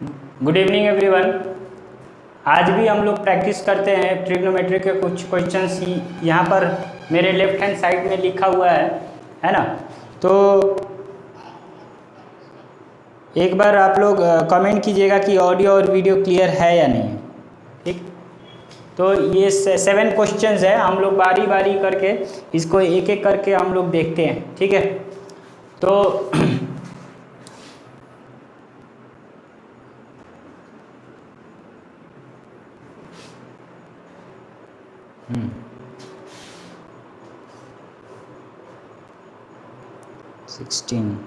Good evening everyone. आज भी हम लोग प्रैक्टिस करते हैं ट्रिग्नोमेट्री के कुछ क्वेश्चंस यहाँ पर मेरे लेफ्ट हैंड साइड में लिखा हुआ है ना। तो एक बार आप लोग कमेंट कीजिएगा कि ऑडियो और वीडियो क्लियर है या नहीं है। ठीक, तो ये 7 क्वेश्चंस है, हम लोग बारी बारी करके इसको एक एक करके हम लोग देखते हैं। ठीक है, तो 16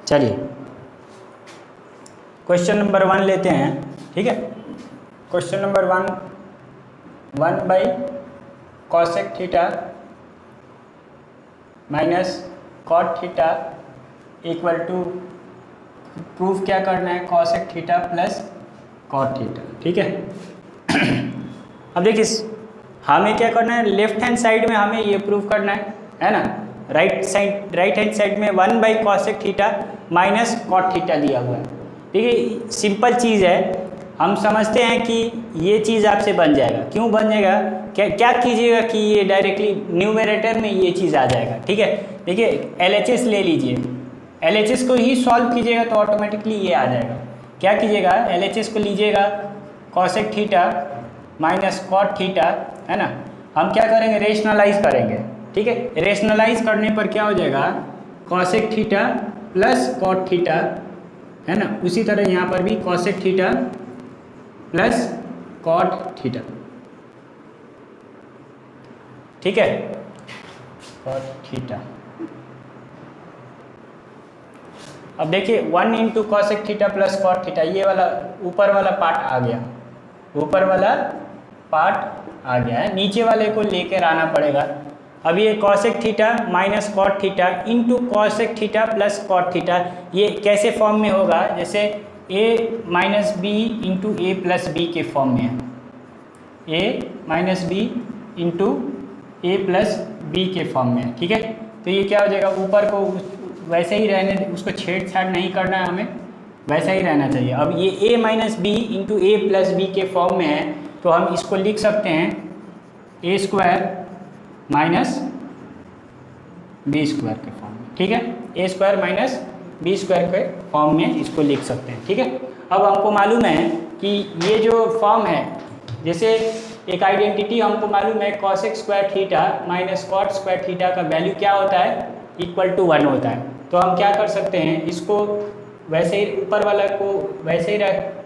चलिए क्वेश्चन नंबर 1 लेते हैं। ठीक है, question number 1 by cosec theta minus cot theta equal to proof क्या करना है, cosec theta plus cot theta. ठीक है, अब देखिए हमें क्या करना है, लेफ्ट हैंड साइड में हमें ये प्रूफ करना है ना। राइट हैंड साइड में 1 by cosec theta minus cot theta दिया हुआ है। ठीक है, सिंपल चीज़ है, हम समझते हैं कि ये चीज़ आपसे बन जाएगा। क्यों बन जाएगा, क्या कीजिएगा कि ये डायरेक्टली न्यूमरेटर में ये चीज़ आ जाएगा। ठीक है, देखिए LHS ले लीजिए, LHS को ही सॉल्व कीजिएगा तो ऑटोमेटिकली ये आ जाएगा। क्या कीजिएगा, LHS को लीजिएगा cosec theta minus cot theta, है ना। हम क्या करेंगे, रेशनलाइज करेंगे। ठीक है, रेशनलाइज करने पर क्या हो जाएगा, cosec theta plus cot theta, है ना। उसी तरह यहाँ पर भी cosec theta plus cot theta. ठीक है, कॉट थीटा। अब देखिए 1 into cosec theta plus cot theta, ये वाला ऊपर वाला पार्ट आ गया, ऊपर वाला पार्ट आ गया है, नीचे वाले को लेकर आना पड़ेगा। अब ये cosec theta minus cot theta into cosec theta plus cot theta, ये कैसे फॉर्म में होगा, जैसे a minus B into A plus B के फॉर्म में है, a minus B into A plus B के फॉर्म में है। ठीक है, तो ये क्या हो जाएगा, ऊपर को वैसे ही रहने, उसको छेड़छाड़ नहीं करना है, हमें वैसा ही रहना चाहिए। अब ये a minus B into A plus B के फॉर्म में है, तो हम इसको लिख सकते हैं A square minus B square के फॉर्म में। ठीक है, A square minus B square के फॉर्म में इसको लिख सकते हैं। ठीक है, अब हमको मालूम है कि ये जो फॉर्म है, जैसे एक आइडेंटिटी हमको मालूम है, cosec square theta minus cot square theta का वैल्यू क्या होता है, इक्वल टू 1 होता है। तो हम क्या कर सकते हैं, इसको वैसे ही ऊपर वाला को वैसे ही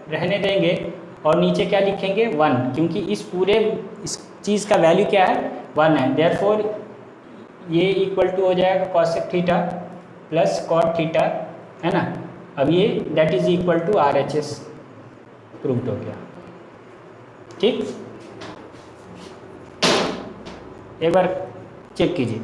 रहने देंगे और नीचे क्या लिखेंगे 1, क्योंकि इस चीज़ का वैल्यू क्या है, 1 है। देयरफॉर ये इक्वल टू हो जाएगा cosec theta plus cot theta, है ना। अब ये that is equal to RHS proved हो गया। ठीक, एक बार चेक कीजिए।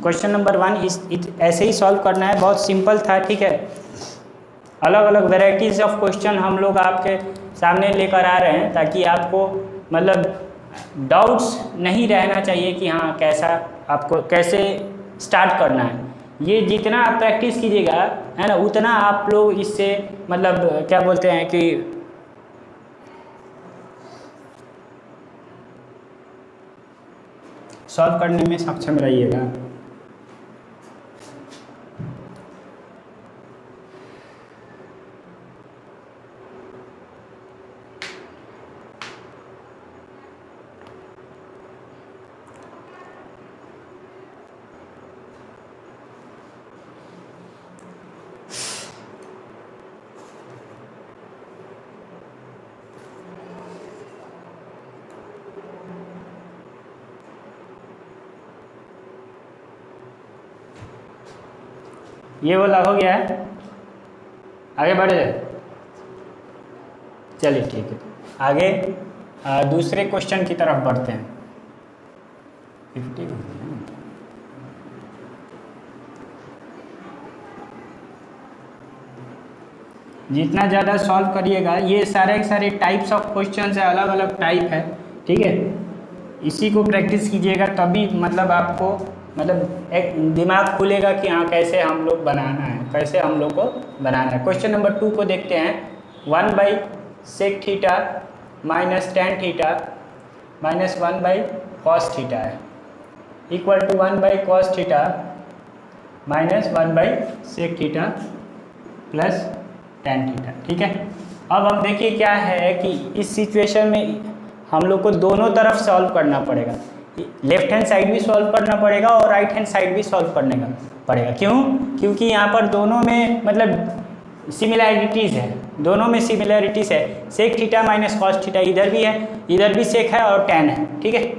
क्वेश्चन नंबर 1 ऐसे ही सॉल्व करना है, बहुत सिंपल था। ठीक है, अलग अलग वेराइटीज़ ऑफ क्वेश्चन हम लोग आपके सामने लेकर आ रहे हैं, ताकि आपको मतलब डाउट्स नहीं रहना चाहिए कि हाँ कैसा आपको कैसे स्टार्ट करना है। ये जितना आप प्रैक्टिस कीजिएगा, है ना, उतना आप लोग इससे मतलब क्या बोलते हैं कि सॉल्व करने में सक्षम रहिएगा। ये वाला हो गया है, आगे बढ़ जाए। चलिए ठीक है, आगे दूसरे क्वेश्चन की तरफ बढ़ते हैं। 50 जितना ज़्यादा सॉल्व करिएगा, ये सारे के सारे टाइप्स ऑफ क्वेश्चंस है, अलग अलग टाइप है, ठीक है। इसी को प्रैक्टिस कीजिएगा तभी मतलब आपको मतलब एक दिमाग खुलेगा कि हाँ कैसे हम लोग बनाना है, कैसे हम लोग को बनाना है। क्वेश्चन नंबर 2 को देखते हैं। 1/sec theta minus tan theta minus 1/cos theta है, equal to 1/cos theta minus 1/sec theta plus tan theta, ठीक है। अब हम देखिए क्या है कि इस सिचुएशन में हम लोग को दोनों तरफ सॉल्व करना पड़ेगा, लेफ्ट हैंड साइड भी सॉल्व करना पड़ेगा और राइट हैंड साइड भी सॉल्व करने का पड़ेगा। क्यों? क्योंकि यहाँ पर दोनों में मतलब सिमिलैरिटीज़ है, दोनों में सिमिलैरिटीज़ है। Sec theta minus cos theta इधर भी है, इधर भी सेक है और टैन है, ठीक है।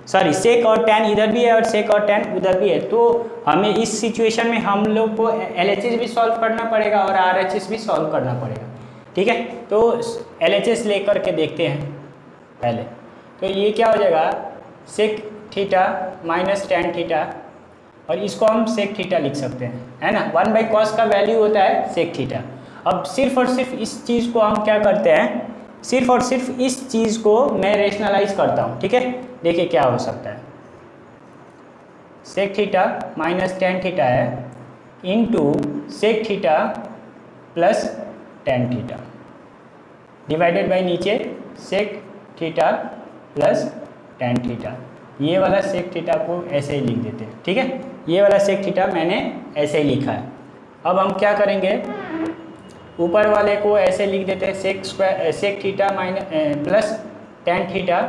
सॉरी, सेक और टैन इधर भी है और सेक और टैन उधर भी है। तो हमें इस सिचुएशन में हम लोग को LHS भी सॉल्व करना पड़ेगा और RHS भी सॉल्व करना पड़ेगा, ठीक है। तो LHS लेकर के देखते हैं पहले। तो ये क्या हो जाएगा, sec theta minus tan theta, और इसको हम सेक थीटा लिख सकते हैं, है ना। 1/cos का वैल्यू होता है सेक थीटा। अब सिर्फ और सिर्फ इस चीज़ को हम क्या करते हैं, सिर्फ और सिर्फ इस चीज़ को मैं रेशनलाइज करता हूँ, ठीक है। देखिए क्या हो सकता है, sec theta minus tan theta है into sec theta plus tan theta divided by नीचे sec theta plus tan theta. ये वाला सेक थीटा को ऐसे ही लिख देते हैं, ठीक है। ये वाला सेक थीटा मैंने ऐसे ही लिखा है। अब हम क्या करेंगे, ऊपर वाले को ऐसे लिख देते हैं sec theta minus plus tan theta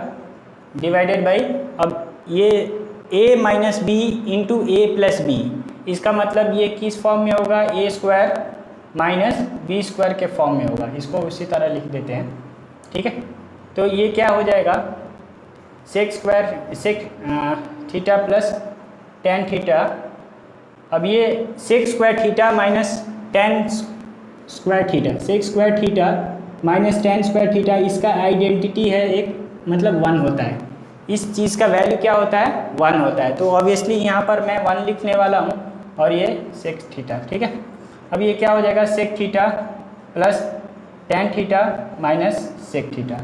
divided by, अब ये a minus B into A plus B, इसका मतलब ये किस फॉर्म में होगा, a square minus B square के फॉर्म में होगा। इसको उसी तरह लिख देते हैं, ठीक है। तो ये क्या हो जाएगा, sec theta plus tan theta. अब ये sec square theta minus tan square theta, sec square theta minus tan square theta, इसका आइडेंटिटी है एक, मतलब 1 होता है। इस चीज़ का वैल्यू क्या होता है, 1 होता है। तो ऑब्वियसली यहाँ पर मैं 1 लिखने वाला हूँ और ये सेक थीटा, ठीक है। अब ये क्या हो जाएगा, sec theta plus tan theta minus sec theta,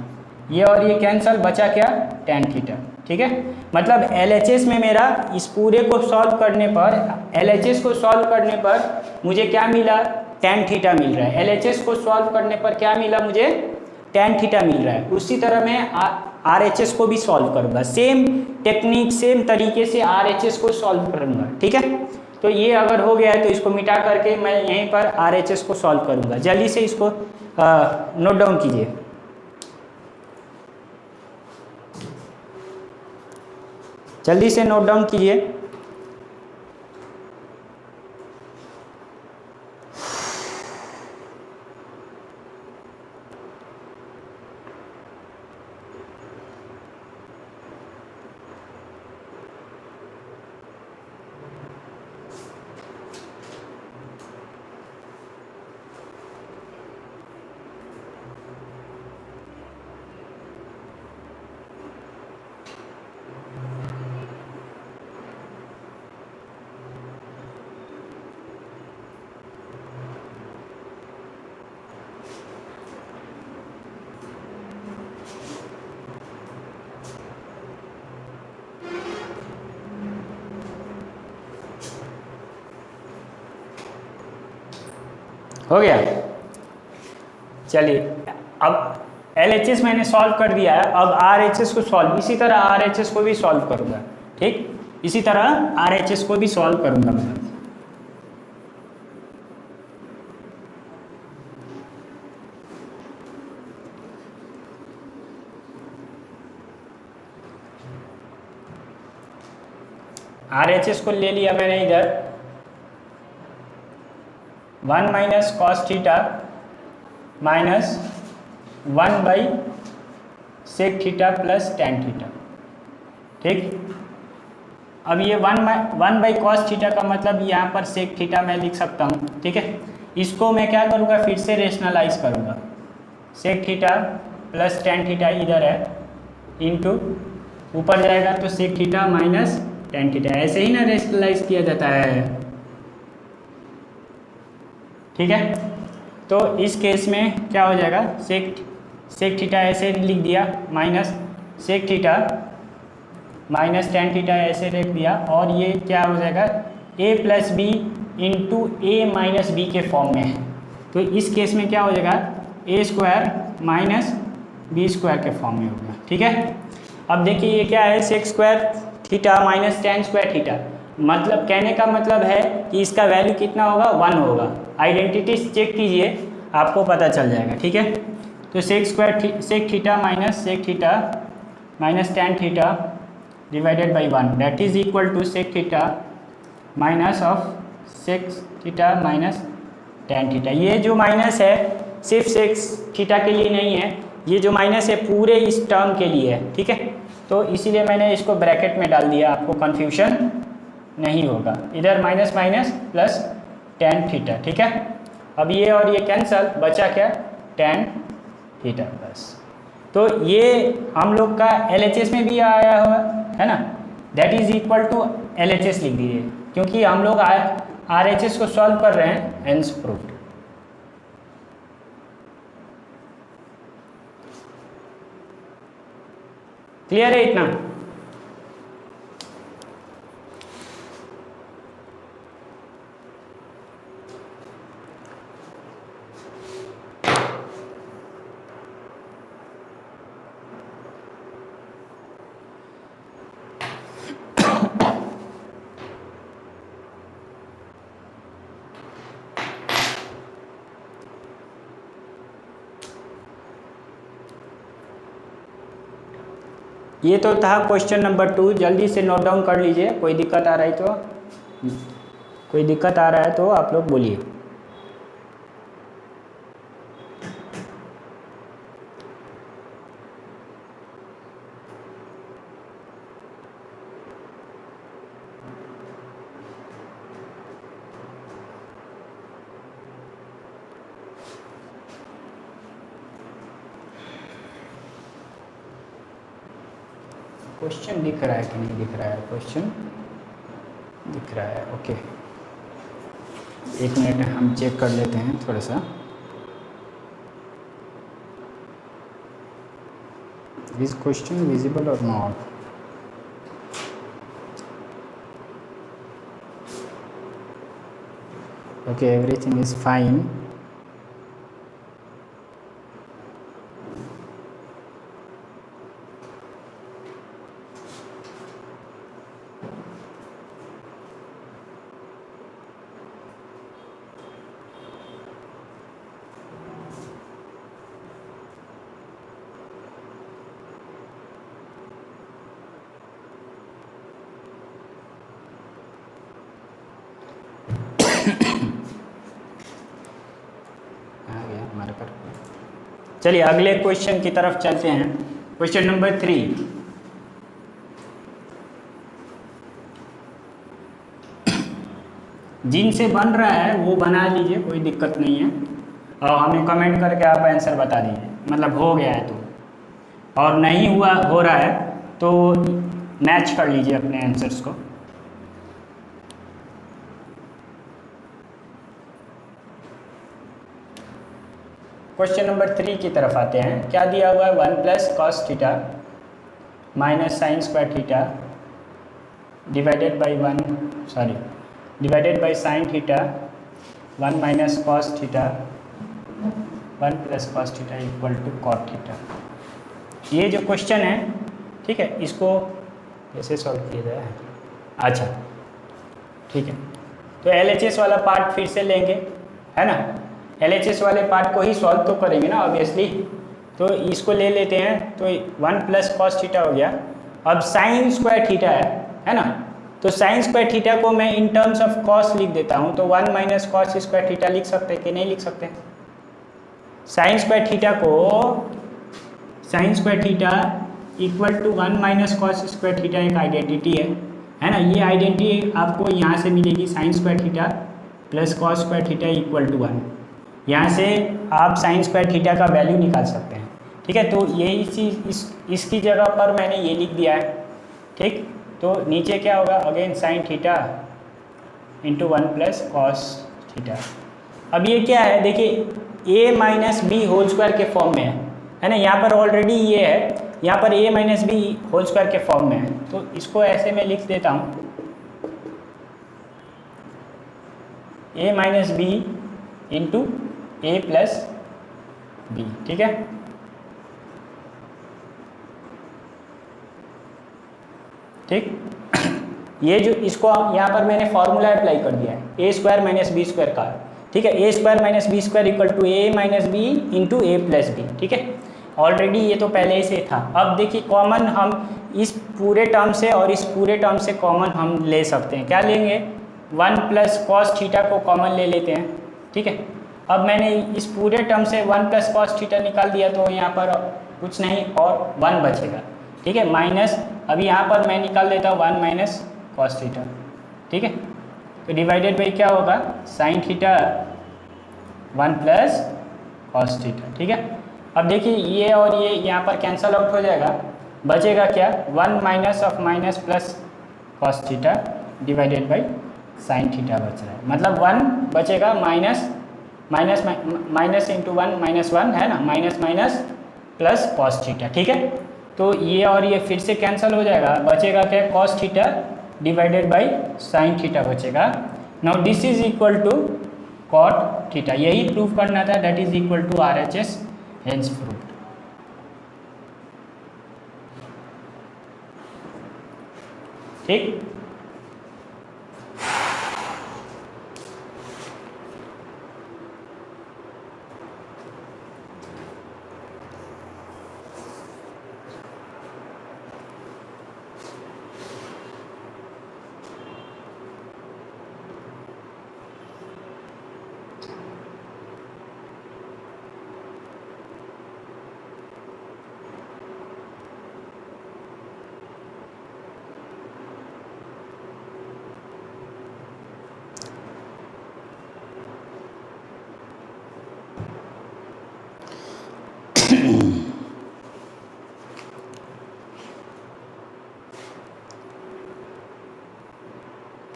ये और ये कैंसल, बचा क्या, टैन थीटा, ठीक है। मतलब LHS में मेरा इस पूरे को सॉल्व करने पर, LHS को सॉल्व करने पर मुझे क्या मिला, टैन थीटा मिल रहा है। LHS को सॉल्व करने पर क्या मिला मुझे, टैन थीटा मिल रहा है। उसी तरह मैं RHS को भी सॉल्व करूँगा, सेम टेक्निक सेम तरीके से RHS को सॉल्व करूँगा, ठीक है। तो ये अगर हो गया है तो इसको मिटा करके मैं यहीं पर RHS को सॉल्व करूँगा। जल्दी से इसको नोट डाउन कीजिए। जल्दी से नोट डाउन कीजिए। हो गया, चलिए। अब LHS मैंने सॉल्व कर दिया है, अब RHS को सॉल्व, इसी तरह RHS को भी सॉल्व करूँगा, ठीक। इसी तरह RHS को भी सॉल्व करूँगा मैं। RHS को ले लिया मैंने इधर, 1 minus cos theta minus 1/sec theta plus tan theta, ठीक। अब ये 1/cos थीटा का मतलब यहाँ पर सेक थीटा मैं लिख सकता हूँ, ठीक है। इसको मैं क्या करूँगा, फिर से रेशनलाइज करूँगा। Sec theta plus tan theta इधर है, इंटू ऊपर जाएगा तो sec theta minus tan theta, ऐसे ही ना रेशनलाइज किया जाता है, ठीक है। तो इस केस में क्या हो जाएगा, सेक थीटा ऐसे लिख दिया, minus sec theta minus tan theta ऐसे लिख दिया, और ये क्या हो जाएगा, a plus B into A minus B के फॉर्म में है। तो इस केस में क्या हो जाएगा, a square minus B square के फॉर्म में होगा, ठीक है। अब देखिए ये क्या है, sec square theta minus tan square theta, मतलब कहने का मतलब है कि इसका वैल्यू कितना होगा, 1 होगा। आइडेंटिटी चेक कीजिए, आपको पता चल जाएगा, ठीक है। तो sec theta minus tan theta divided by 1 that is equal to sec theta minus of sec theta minus tan theta. ये जो माइनस है सिर्फ सेक थीटा के लिए नहीं है, ये जो माइनस है पूरे इस टर्म के लिए है, ठीक है। तो इसीलिए मैंने इसको ब्रैकेट में डाल दिया, आपको कन्फ्यूजन नहीं होगा। इधर minus minus plus tan theta, ठीक है। अब ये और ये कैंसल, बचा क्या, टेन थीटा प्लस। तो ये हम लोग का LHS में भी आया हुआ है ना, that is equal to LHS लिख दीजिए, क्योंकि हम लोग RHS को सॉल्व कर रहे हैं, हेंस प्रूव्ड। क्लियर है इतना? ये तो था क्वेश्चन नंबर 2, जल्दी से नोट डाउन कर लीजिए। कोई दिक्कत आ रहा है तो आप लोग बोलिए। क्वेश्चन दिख रहा है कि नहीं दिख रहा है? क्वेश्चन दिख रहा है, ओके। एक मिनट हम चेक कर लेते हैं थोड़ा सा। इज क्वेश्चन विजिबल और not? Okay, everything is fine. चलिए अगले क्वेश्चन की तरफ चलते हैं। क्वेश्चन नंबर 3, जिनसे बन रहा है वो बना लीजिए, कोई दिक्कत नहीं है, और हमें कमेंट करके आप आंसर बता दीजिए, मतलब हो गया है तो, और नहीं हुआ हो रहा है तो मैच कर लीजिए अपने आंसर्स को। क्वेश्चन नंबर 3 की तरफ आते हैं। क्या दिया हुआ है, 1 plus cos theta minus sine square theta divided by sine theta 1 minus cos theta 1 plus cos theta equal to cot theta. ये जो क्वेश्चन है, ठीक है, इसको कैसे सॉल्व किया जाए? अच्छा ठीक है, तो LHS वाला पार्ट फिर से लेंगे, है ना। LHS वाले पार्ट को ही सॉल्व तो करेंगे ना ऑब्वियसली, तो इसको ले लेते हैं। तो 1 प्लस कॉस थीटा हो गया। अब साइन स्क्वायर थीटा है ना, तो साइन स्क्वायर थीटा को मैं इन टर्म्स ऑफ कॉस लिख देता हूँ, तो 1 माइनस कॉस स्क्वायर थीटा लिख सकते हैं कि नहीं लिख सकते? Sine square theta equal to 1 minus cos square theta एक आइडेंटिटी है, है ना। ये आइडेंटिटी आपको यहाँ से मिलेगी sine square theta plus cos square theta equal to 1। यहाँ से आप साइन स्क्वायर थीटा का वैल्यू निकाल सकते हैं। ठीक है, तो यही चीज़ इसकी जगह पर मैंने ये लिख दिया है। ठीक, तो नीचे क्या होगा, again sine theta into 1 plus cos theta. अब ये क्या है, देखिए a minus B whole square के फॉर्म में है ना। यहाँ पर ऑलरेडी ये है, यहाँ पर a minus B whole square के फॉर्म में है, तो इसको ऐसे मैं लिख देता हूँ a minus B into A plus B. ठीक है, ठीक, ये जो इसको यहाँ पर मैंने फॉर्मूला अप्लाई कर दिया है, A square minus B square का। ठीक है, A square minus B square equal to A minus B into A plus B. ठीक है, ऑलरेडी ये तो पहले से था। अब देखिए कॉमन हम इस पूरे टर्म से और इस पूरे टर्म से कॉमन हम ले सकते हैं। क्या लेंगे, 1 प्लस कॉस थीटा को कॉमन ले लेते हैं। ठीक है, अब मैंने इस पूरे टर्म से 1 प्लस कॉस थीटा निकाल दिया, तो यहाँ पर कुछ नहीं और 1 बचेगा। ठीक है, माइनस अभी यहाँ पर मैं निकाल देता हूँ 1 माइनस कॉस थीटा। ठीक है, तो डिवाइडेड बाई क्या होगा, sign theta 1 plus cos theta. ठीक है, अब देखिए ये और ये यहाँ पर कैंसल आउट हो जाएगा, बचेगा क्या, 1 minus of minus plus cos theta divided by sine theta बच रहा है। मतलब 1 बचेगा, minus minus minus into 1 minus 1 है ना, minus minus plus cos theta. ठीक है, तो ये और ये फिर से कैंसिल हो जाएगा, बचेगा क्या, cos theta divided by sine theta बचेगा। Now this is equal to cot theta, यही प्रूव करना था, that is equal to RHS, hence proved. ठीक,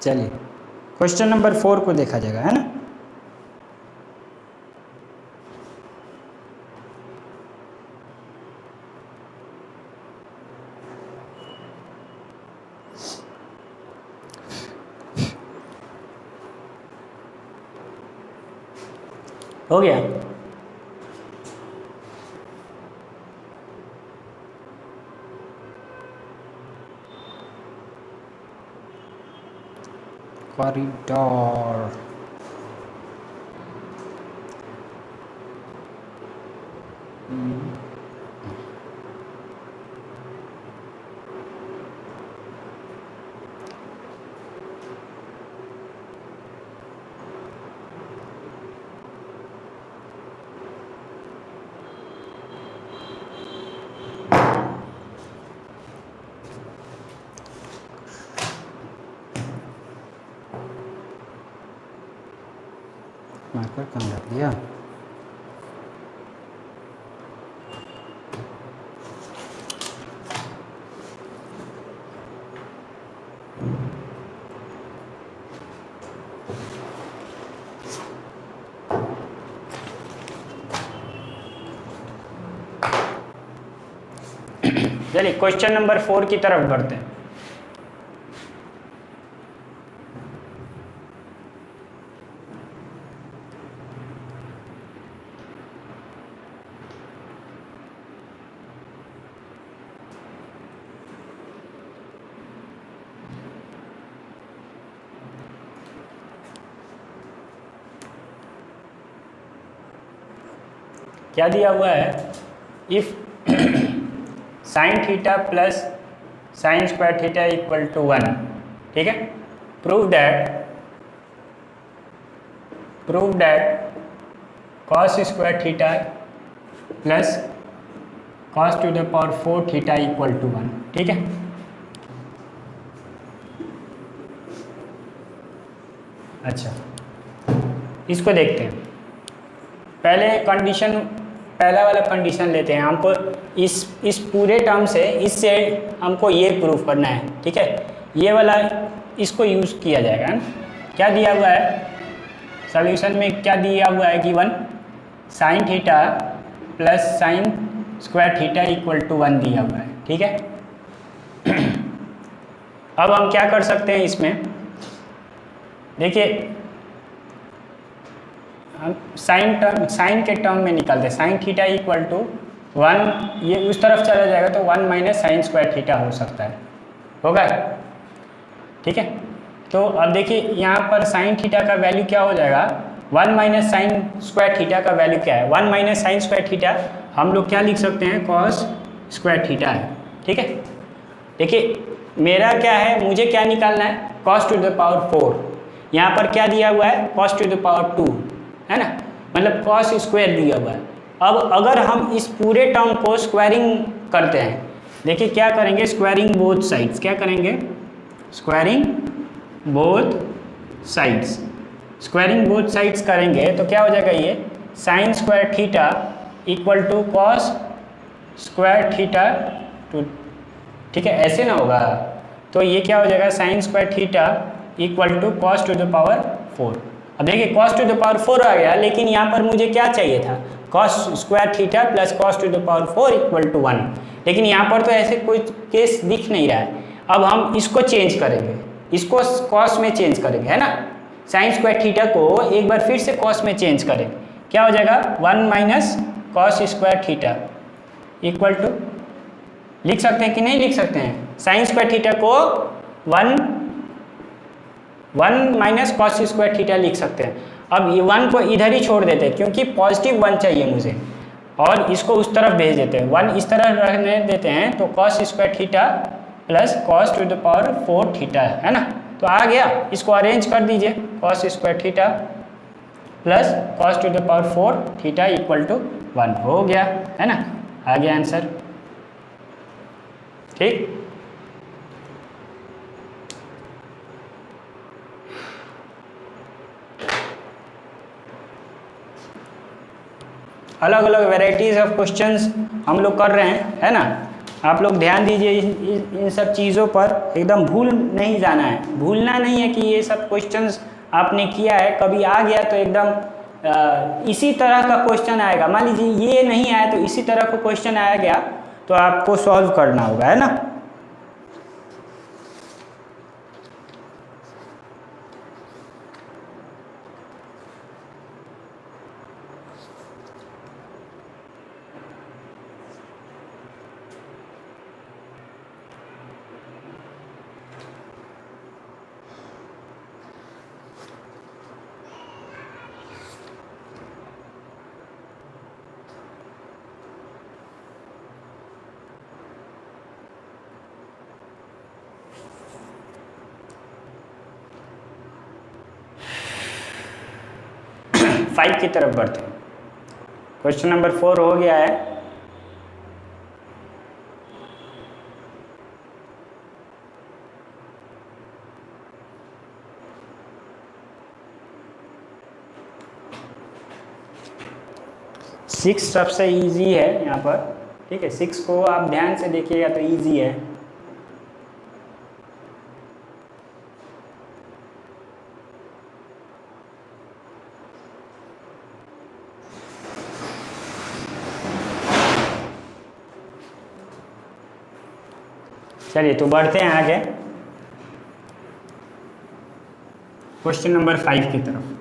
चलिए क्वेश्चन नंबर 4 को देखा जाएगा, है ना। हो गया, कॉरिडोर, मार्कर कहाँ रख दिया। चलिए क्वेश्चन नंबर 4 की तरफ बढ़ते हैं। क्या दिया हुआ है, if sine theta plus sine square theta equal to 1। ठीक है, prove that cos square theta plus cos to the power 4 theta equal to 1। ठीक है, अच्छा, इसको देखते हैं। पहले कंडीशन, पहला वाला कंडीशन लेते हैं। हमको इस पूरे टर्म से, इससे हमको ये प्रूफ करना है, ठीक है। ये वाला इसको यूज़ किया जाएगा ना। क्या दिया हुआ है सॉल्यूशन में, क्या दिया हुआ है, given sine theta plus sine square theta equal to 1 दिया हुआ है, ठीक है। अब हम क्या कर सकते हैं इसमें, देखिए हम साइन के टर्म में निकालते हैं। साइन थीटा इक्वल टू 1, ये उस तरफ चला जाएगा तो 1 माइनस साइन स्क्वायर थीटा हो सकता है, होगा, ठीक है। तो अब देखिए यहाँ पर साइन थीटा का वैल्यू क्या हो जाएगा, 1 माइनस साइन स्क्वायर थीटा का वैल्यू क्या है, 1 माइनस साइन स्क्वायर थीटा हम लोग क्या लिख सकते हैं, कॉस स्क्वायर थीटा है, ठीक है। देखिए मेरा क्या है, मुझे क्या निकालना है, कॉस टू द पावर 4। यहाँ पर क्या दिया हुआ है, कॉस टू द पावर 2, है ना, मतलब कॉस स्क्वायर दिया हुआ है। अब अगर हम इस पूरे टर्म को स्क्वायरिंग करते हैं, देखिए क्या करेंगे, स्क्वायरिंग बोथ साइड्स, क्या करेंगे, squaring both sides, squaring both sides करेंगे तो क्या हो जाएगा, ये sine square theta equal to cos square theta to, ठीक है, ऐसे ना होगा। तो ये क्या हो जाएगा, sine square theta equal to cos to the power 4। अब देखिए कॉस टू द पावर 4 आ गया, लेकिन यहाँ पर मुझे क्या चाहिए था, cos square theta plus cos to the power 4 equal to 1, लेकिन यहाँ पर तो ऐसे कोई केस दिख नहीं रहा है। अब हम इसको चेंज करेंगे, इसको कॉस में चेंज करेंगे, है ना, साइन स्क्वायर थीटा को एक बार फिर से कॉस में चेंज करेंगे, क्या हो जाएगा, 1 minus cos square theta equal to, लिख सकते हैं कि नहीं लिख सकते हैं, साइन स्क्वायर थीटा को 1 माइनस कॉस स्क्वायर थीटा लिख सकते हैं। अब ये 1 को इधर ही छोड़ देते हैं क्योंकि पॉजिटिव 1 चाहिए मुझे, और इसको उस तरफ भेज देते हैं, 1 इस तरह रहने देते हैं, तो cos square theta plus cos to the power 4 theta है ना। तो आ गया, इसको अरेंज कर दीजिए, cos square theta plus cos to the power 4 theta equal to 1 हो गया, है ना, आ गया आंसर, ठीक। अलग अलग वेराइटीज़ ऑफ क्वेश्चंस हम लोग कर रहे हैं, है ना। आप लोग ध्यान दीजिए इन सब चीज़ों पर, एकदम भूल नहीं जाना है, भूलना नहीं है कि ये सब क्वेश्चंस आपने किया है, कभी आ गया तो एकदम इसी तरह का क्वेश्चन आएगा, मान लीजिए ये नहीं आया तो इसी तरह का क्वेश्चन आया गया तो आपको सॉल्व करना होगा, है ना। फाइव की तरफ बढ़ते हैं। क्वेश्चन नंबर 4 हो गया है। सिक्स सबसे इजी है यहाँ पर, ठीक है, 6 को आप ध्यान से देखिएगा तो इजी है। चलिए तो बढ़ते हैं आगे क्वेश्चन नंबर 5 की तरफ।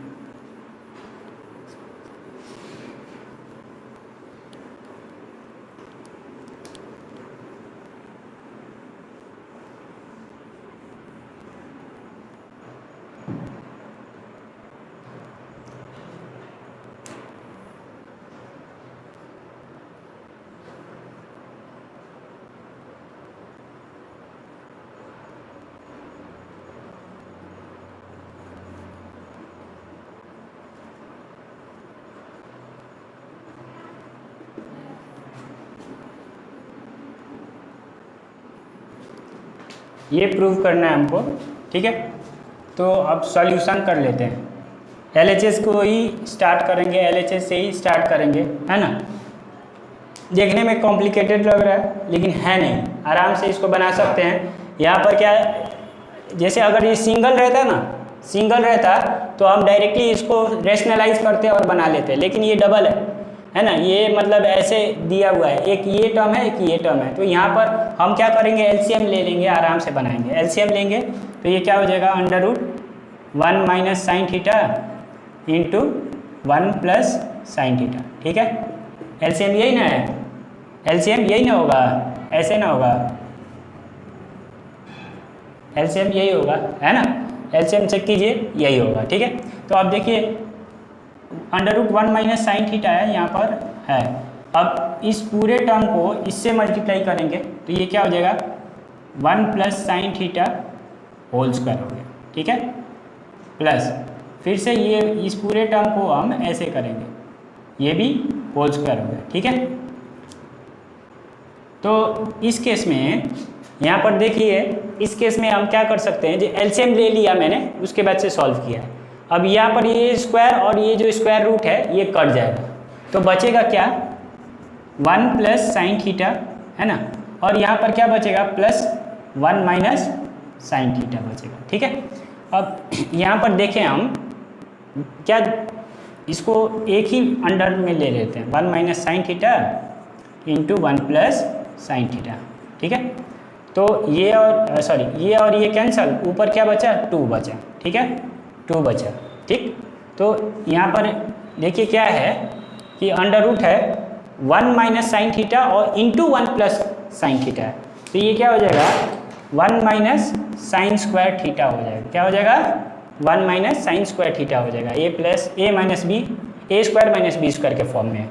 ये प्रूव करना है हमको, ठीक है। तो अब सॉल्यूशन कर लेते हैं। LHS को ही स्टार्ट करेंगे, LHS से ही स्टार्ट करेंगे, है ना। देखने में कॉम्प्लिकेटेड लग रहा है लेकिन है नहीं, आराम से इसको बना सकते हैं। यहाँ पर क्या, जैसे अगर ये सिंगल रहता ना, सिंगल रहता तो हम डायरेक्टली इसको रेशनलाइज करते और बना लेते, लेकिन ये डबल है ना। ये मतलब ऐसे दिया हुआ है, एक ये टर्म है, एक ये टर्म है, तो यहाँ पर हम क्या करेंगे, LCM ले लेंगे, आराम से बनाएंगे। LCM लेंगे तो ये क्या हो जाएगा, √1 minus sign theta into 1 plus sine theta. ठीक है, LCM यही ना है, LCM यही ना होगा, ऐसे ना होगा, LCM यही होगा, है ना। LCM चेक कीजिए, यही होगा। ठीक है, तो अब देखिए √1 माइनस साइन थीटा है यहाँ पर है। अब इस पूरे टर्म को इससे मल्टीप्लाई करेंगे तो ये क्या हो जाएगा, 1 plus sine theta whole square हो गया। ठीक है, प्लस फिर से ये इस पूरे टर्म को हम ऐसे करेंगे, ये भी होल स्क्वायर हो गया। ठीक है, तो इस केस में यहाँ पर देखिए, इस केस में हम क्या कर सकते हैं, जो LCM ले लिया मैंने, उसके बाद से सॉल्व किया है। अब यहाँ पर ये स्क्वायर और ये जो स्क्वायर रूट है ये कट जाएगा, तो बचेगा क्या, 1 प्लस साइन थीटा, है ना, और यहाँ पर क्या बचेगा, प्लस 1 माइनस साइन थीटा बचेगा। ठीक है, अब यहाँ पर देखें हम क्या, इसको एक ही अंडर में ले लेते हैं, 1 minus sign theta into 1 plus sine theta. ठीक है, तो ये और सॉरी ये और ये कैंसल, ऊपर क्या बचा, 2 बचा। ठीक है, 2 बचा। ठीक, तो यहाँ पर देखिए क्या है कि अंडर रूट है 1 माइनस साइन थीटा और इंटू 1 प्लस साइन थीटा है, तो ये क्या हो जाएगा, 1 माइनस साइन स्क्वायर थीटा हो जाएगा। क्या हो जाएगा, 1 माइनस साइन स्क्वायर थीटा हो जाएगा, ए प्लस ए माइनस बी, ए स्क्वायर माइनस बी स्क्वायर के फॉर्म में।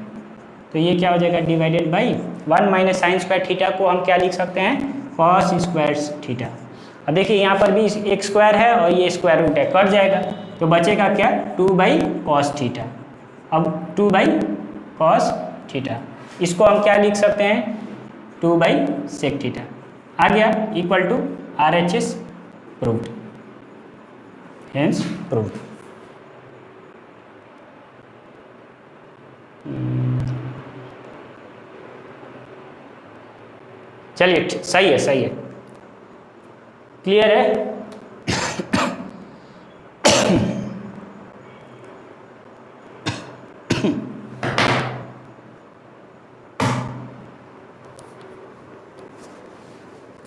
तो ये क्या हो जाएगा, divided by 1 minus sine square theta को हम क्या लिख सकते हैं, कॉस स्क्वायर थीटा। अब देखिए यहाँ पर भी एक स्क्वायर है और ये स्क्वायर रूट है, कट जाएगा, तो बचेगा क्या, 2 बाई कॉस थीटा। अब 2 बाई कॉस थीटा, इसको हम क्या लिख सकते हैं, 2 बाई सेक थीटा आ गया, equal to RHS proved, hence proved. चलिए सही है, सही है, क्लियर है।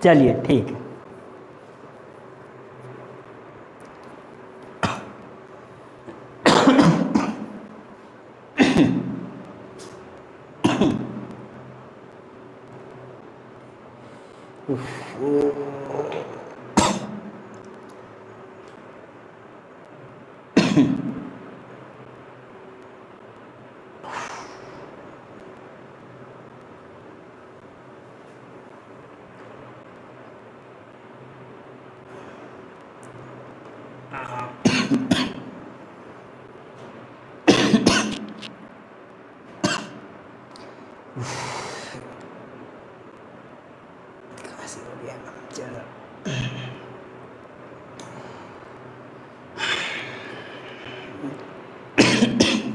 चलिए ठीक है,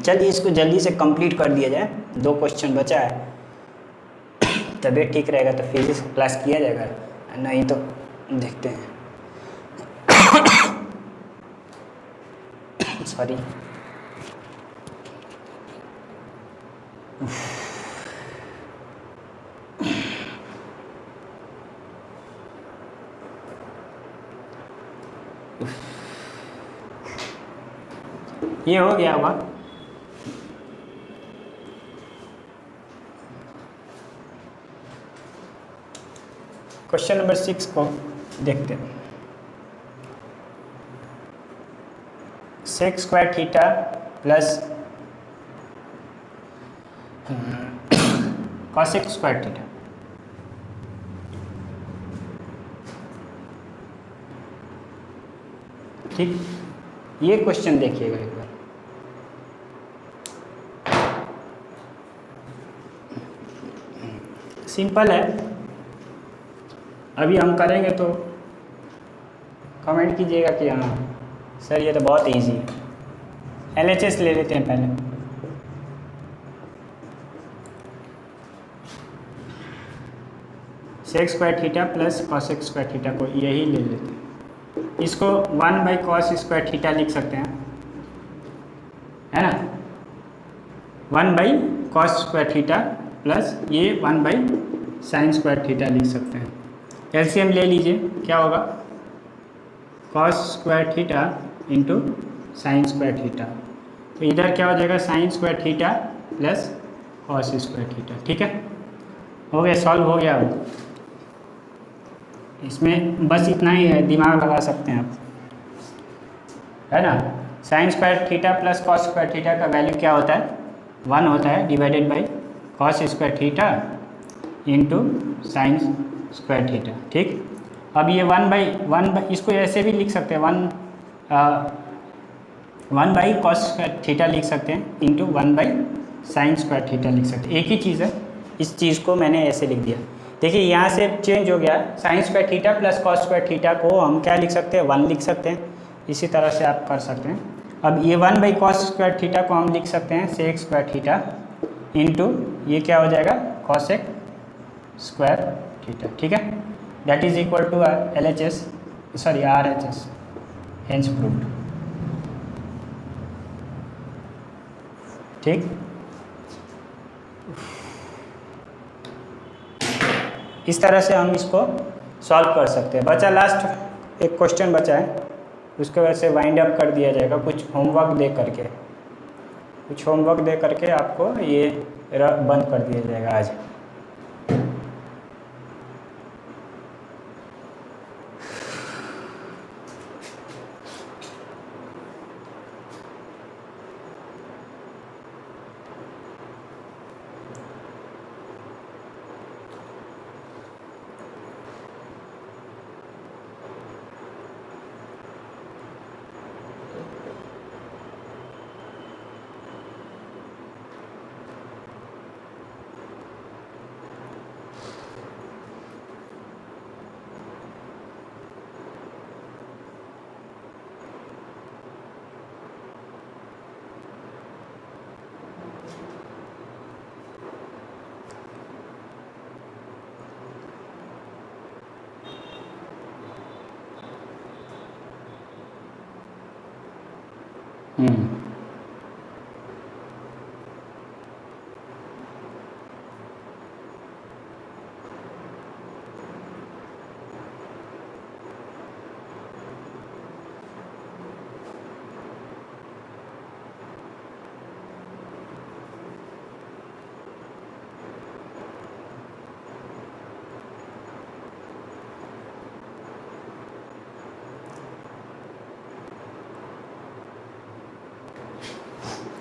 चलिए इसको जल्दी से कंप्लीट कर दिया जाए, 2 क्वेश्चन बचा है। तबीयत ठीक रहेगा तो फिजिक्स क्लास किया जाएगा, नहीं तो देखते हैं। सॉरी, ये हो गया होगा। क्वेश्चन नंबर 6 को देखते हैं। Sec square theta plus cosec square theta. ठीक, ये क्वेश्चन देखिएगा एक बार। सिंपल है, अभी हम करेंगे तो कमेंट कीजिएगा कि हाँ सर ये तो बहुत इजी है, LHS ले लेते हैं पहले। Sec square theta plus cosec square theta को यही ले लेते हैं। इसको 1/cos स्क्वायर थीटा लिख सकते हैं, है ना, 1/cos स्क्वायर थीटा प्लस ये 1/sin स्क्वायर थीटा लिख सकते हैं। एलसीएम ले लीजिए, क्या होगा, cos square theta into sine square theta, तो इधर क्या हो जाएगा sine square theta plus cos square theta. ठीक है, हो गया, सॉल्व हो गया। अब इसमें बस इतना ही है, दिमाग लगा सकते हैं आप, है ना। Sign square theta plus cos square theta का वैल्यू क्या होता है, 1 होता है, divided by cos square theta into sine square theta. ठीक, अब ये 1/1 इसको ऐसे भी लिख सकते हैं, 1/cos स्क्वायर थीटा लिख सकते हैं इंटू 1/sin स्क्वायर थीटा लिख सकते हैं, एक ही चीज़ है। इस चीज़ को मैंने ऐसे लिख दिया। देखिए यहाँ से चेंज हो गया, sign square theta plus cos square theta को हम क्या लिख सकते हैं, 1 लिख सकते हैं। इसी तरह से आप कर सकते हैं। अब ये 1/cos स्क्वायर थीटा को हम लिख सकते हैं सेक स्क्वायर थीटा इंटू ये क्या हो जाएगा कॉसेक स्क्वायर थीटा। ठीक है, that is equal to LHS, sorry RHS, hence proved. ठीक, इस तरह से हम इसको सॉल्व कर सकते हैं। बचा लास्ट एक क्वेश्चन बचा है, उसको वैसे वाइंड अप कर दिया जाएगा कुछ होमवर्क दे करके, कुछ होमवर्क दे करके आपको ये बंद कर दिया जाएगा आज।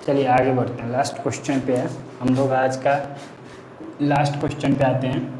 चलिए आगे बढ़ते हैं, लास्ट क्वेश्चन पे है हम लोग, आज का लास्ट क्वेश्चन पे आते हैं।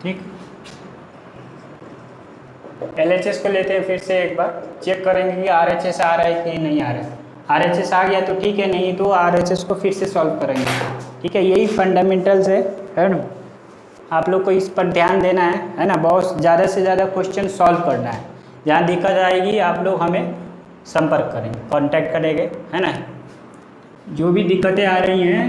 ठीक, LHS को लेते हैं, फिर से एक बार चेक करेंगे कि RHS आ रहा है कि नहीं आ रहा है। RHS आ गया तो ठीक है, नहीं तो RHS को फिर से सॉल्व करेंगे। ठीक है, यही फंडामेंटल्स है ना, आप लोग को इस पर ध्यान देना है ना, बहुत ज़्यादा से ज़्यादा क्वेश्चन सॉल्व करना है। जहाँ दिक्कत आएगी आप लोग हमें संपर्क करेंगे, कांटेक्ट करेंगे, है ना। जो भी दिक्कतें आ रही हैं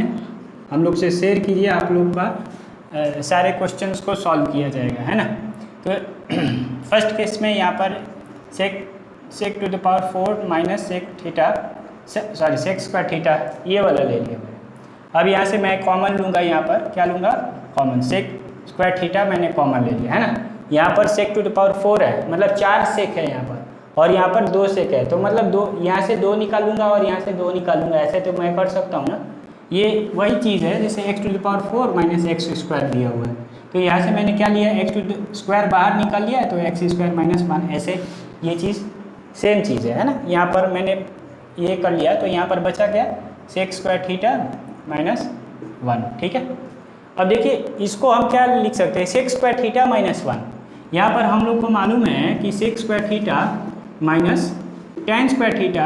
हम लोग से शेयर कीजिए, आप लोग का सारे क्वेश्चंस को सॉल्व किया जाएगा, है ना। तो फर्स्ट केस में यहाँ पर sec to the power 4 minus sec theta, sorry sec square theta, ये वाला ले लिया मैंने। अब यहाँ से मैं कॉमन लूँगा, यहाँ पर क्या लूँगा, कॉमन। सेक स्क्वायर थीटा मैंने कॉमन ले लिया, है ना। यहाँ पर सेक टू द पावर 4 है, मतलब 4 सेक है यहाँ पर, और यहाँ पर 2 सेक है, तो मतलब 2 यहाँ से 2 निकालूंगा और यहाँ से 2 निकालूंगा, ऐसे तो मैं कर सकता हूँ ना। ये वही चीज़ है जैसे x to the power 4 minus x square दिया हुआ है, तो यहाँ से मैंने क्या लिया, एक्स टू द स्क्वायर बाहर निकाल लिया है, तो एक्स स्क्वायर माइनस 1, ऐसे ये चीज़ सेम चीज़ है ना। यहाँ पर मैंने ये कर लिया, तो यहाँ पर बचा क्या, सेक स्क्वायर थीटा माइनस 1, ठीक है। अब देखिए इसको हम क्या लिख सकते हैं, सेक स्क्वायर थीटा माइनस 1। यहाँ पर हम लोग को मालूम है कि sec square theta minus tan square theta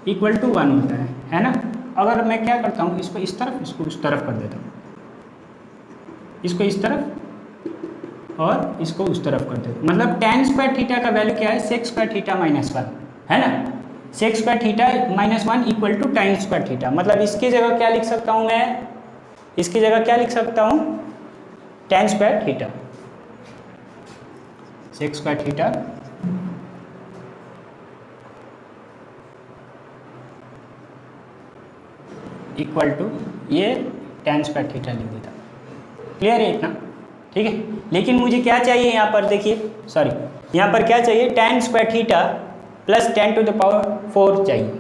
equal to 1 होता है ना। अगर मैं क्या करता हूँ, इसको इस तरफ, इसको उस तरफ कर देता हूँ, इसको इस तरफ और इसको उस तरफ कर देता हूँ, मतलब टेन स्क्वायर थीटा का वैल्यू क्या है, सेक स्क्वायर थीटा माइनस 1, है ना। Sec square theta minus 1 equal to tan square theta, मतलब इसकी जगह क्या लिख सकता हूँ मैं, इसकी जगह क्या लिख सकता हूँ, tan square theta, sec square theta equal to ये टेन स्क्वायर थीटा लिख देता। क्लियर है इतना, ठीक है। लेकिन मुझे क्या चाहिए यहाँ पर, देखिए सॉरी, यहाँ पर क्या चाहिए, tan square theta plus 10 to the power 4 चाहिए।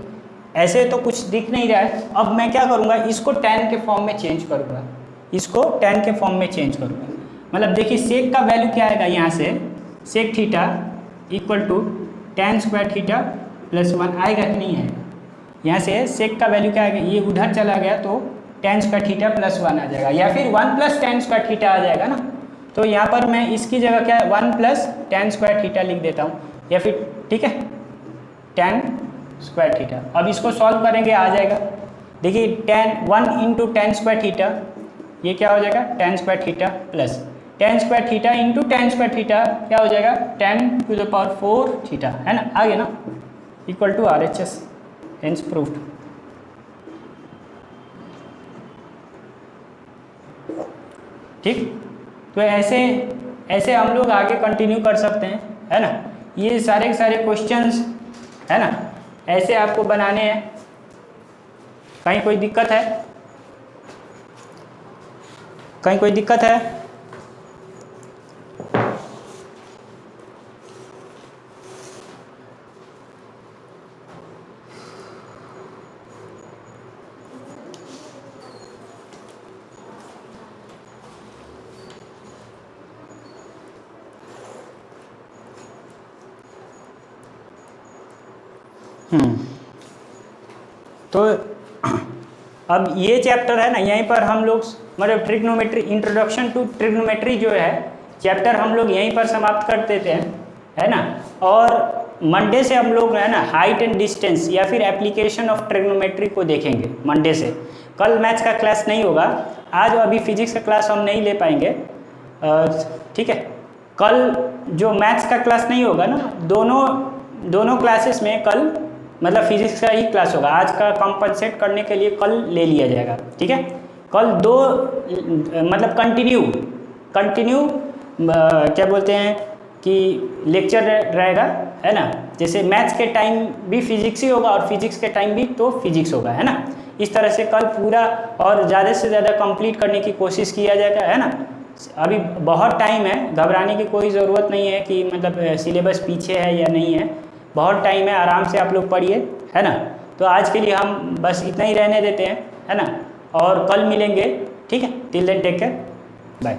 ऐसे तो कुछ दिख नहीं रहा है। अब मैं क्या करूँगा, इसको 10 के फॉर्म में चेंज करूँगा, इसको 10 के फॉर्म में चेंज करूँगा। मतलब देखिए सेक का वैल्यू क्या आएगा, यहाँ से sec theta equal to tan square theta plus 1 आएगा कि नहीं आएगा। यहाँ से सेक का वैल्यू क्या आएगा, ये उधर चला गया तो टेन स्क्वायर थीटा प्लस 1 आ जाएगा, या फिर 1 प्लस टेन स्क्वायर थीटा आ जाएगा ना। तो यहाँ पर मैं इसकी जगह क्या है, 1 प्लस टेन स्क्वायर थीटा लिख देता हूँ, या फिर ठीक है टेन स्क्वायर थीटा। अब इसको सॉल्व करेंगे, आ जाएगा। देखिए 1 इंटू टेन स्क्वायर थीटा, ये क्या हो जाएगा, ten square theta plus ten square theta into ten square theta क्या हो जाएगा, 10 टू द पावर 4 थीटा, है ना, आ गया ना, equal to RHS, hence proved. ठीक, तो ऐसे हम लोग आगे कंटिन्यू कर सकते हैं, है ना। ये सारे के सारे क्वेश्चंस, है ना, ऐसे आपको बनाने हैं। कहीं कोई दिक्कत है, कहीं कोई दिक्कत है? तो अब ये चैप्टर है ना, यहीं पर हम लोग मतलब ट्रिग्नोमेट्री, इंट्रोडक्शन टू ट्रिग्नोमेट्री जो है चैप्टर हम लोग यहीं पर समाप्त कर देते हैं, है ना। और मंडे से हम लोग है ना हाइट एंड डिस्टेंस या फिर एप्लीकेशन ऑफ ट्रिग्नोमेट्री को देखेंगे मंडे से। कल मैथ्स का क्लास नहीं होगा, आज अभी फिजिक्स का क्लास हम नहीं ले पाएंगे, ठीक है। कल जो मैथ्स का क्लास नहीं होगा ना, दोनों क्लासेस में कल मतलब फिजिक्स का ही क्लास होगा। आज का कंपनसेट करने के लिए कल ले लिया जाएगा, ठीक है। कल दो मतलब कंटिन्यू क्या बोलते हैं कि लेक्चर रहेगा, है ना। जैसे मैथ्स के टाइम भी फिजिक्स ही होगा और फिजिक्स के टाइम भी तो फिजिक्स होगा, है ना। इस तरह से कल पूरा और ज़्यादा से ज़्यादा कंप्लीट करने की कोशिश किया जाएगा, है ना। अभी बहुत टाइम है, घबराने की कोई ज़रूरत नहीं है कि मतलब सिलेबस पीछे है या नहीं है, बहुत टाइम है, आराम से आप लोग पढ़िए, है ना। तो आज के लिए हम बस इतना ही रहने देते हैं, है ना, और कल मिलेंगे, ठीक है। Till then take care, bye.